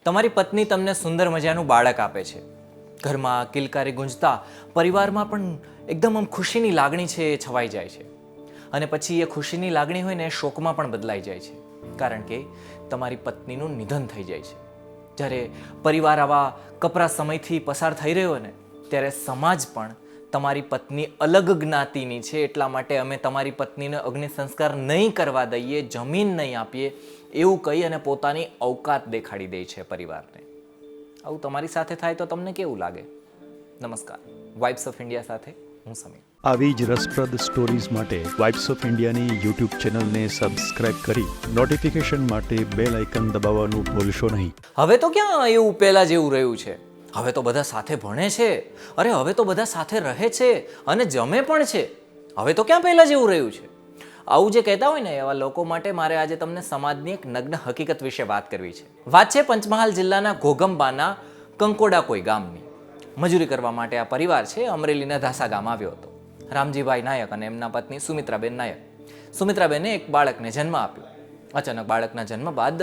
તમારી પત્ની તમને સુંદર મજાનું બાળક આપે છે, ઘરમાં કિલકારી ગુંજતા પરિવારમાં પણ એકદમ આમ ખુશીની લાગણી છે એ છવાઈ જાય છે. અને પછી એ ખુશીની લાગણી હોય ને એ શોકમાં પણ બદલાઈ જાય છે, કારણ કે તમારી પત્નીનું નિધન થઈ જાય છે. જ્યારે પરિવાર આવા કપરા સમયથી પસાર થઈ રહ્યો ને, ત્યારે સમાજ પણ તમારી પત્ની અલગ જ્ઞાતિની છે એટલા માટે અમે તમારી પત્નીને અગ્નિ સંસ્કાર નહીં કરવા દઈએ, જમીન નહીં આપીએ એવું કહી અને પોતાની અવકાત દેખાડી દે છે પરિવારને. આવું તમારી સાથે થાય તો તમને કેવું લાગે? નમસ્કાર, વાઇબ્સ ઓફ ઇન્ડિયા સાથે હું સમીર. આવી જ રસપ્રદ સ્ટોરીઝ માટે વાઇબ્સ ઓફ ઇન્ડિયાની યુટ્યુબ ચેનલને સબસ્ક્રાઇબ કરી નોટિફિકેશન માટે બેલ આઇકન દબાવવાનું ભૂલશો નહીં. હવે તો ક્યાં એવું પહેલા જેવું રહ્યું છે? હવે તો બધા સાથે ભણે છે, અરે હવે તો બધા સાથે રહે છે અને જમે પણ છે. હવે તો ક્યાં પહેલા જેવું રહ્યું છે? આવું જે કહેતા હોય ને એવા લોકો માટે મારે આજે તમને સમાજની એક નગ્ન હકીકત વિશે વાત કરવી છે. વાત છે પંચમહાલ જિલ્લાના ઘોગંબાના કંકોડા કોઈ ગામની. મજૂરી કરવા માટે આ પરિવાર છે અમરેલીના ધાસા ગામ આવ્યો હતો. રામજીભાઈ નાયક અને એમના પત્ની સુમિત્રાબેન નાયક. સુમિત્રાબેને એક બાળકને જન્મ આપ્યો. અચાનક બાળકના જન્મ બાદ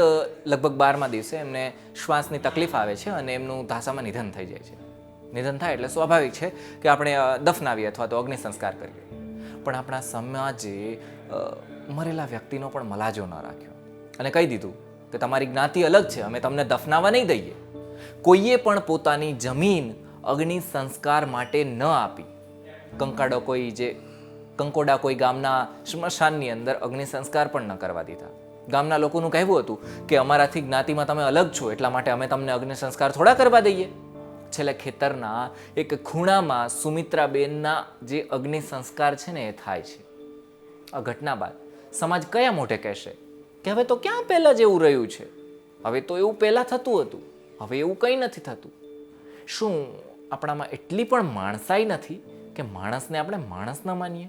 લગભગ 12મા દિવસે એમને શ્વાસની તકલીફ આવે છે અને એમનું ધાસામાં નિધન થઈ જાય છે. નિધન થાય એટલે સ્વાભાવિક છે કે આપણે દફનાવીએ અથવા તો અગ્નિ સંસ્કાર કરીએ. પણ આપણા સમાજે મરેલા વ્યક્તિનો પણ મલાજો ન રાખ્યો અને કહી દીધું કે તમારી જ્ઞાતિ અલગ છે, અમે તમને દફનાવા નહીં દઈએ. કોઈએ પણ પોતાની જમીન અગ્નિ સંસ્કાર માટે ન આપી. કંકોડા કોઈ ગામના સ્મશાનની અંદર અગ્નિ સંસ્કાર પણ ન કરવા દીધા. ગામના લોકોનું કહેવું હતું કે અમારાથી જ્ઞાતિમાં તમે અલગ છો એટલા માટે અમે તમને અગ્નિ સંસ્કાર થોડા કરવા દઈએ. છેલ્લે ખેતરના એક ખૂણામાં સુમિત્રાબેનના જે અગ્નિ સંસ્કાર છે ને એ થાય છે. આ ઘટના બાદ સમાજ કયા મોઢે કહેશે કે હવે તો ક્યાં પહેલા જેવું રહ્યું છે? હવે તો એવું પહેલા થતું હતું, હવે એવું કંઈ નથી થતું. શું આપણામાં એટલી પણ માણસાઈ નથી કે માણસને આપણે માણસ ન માનીએ?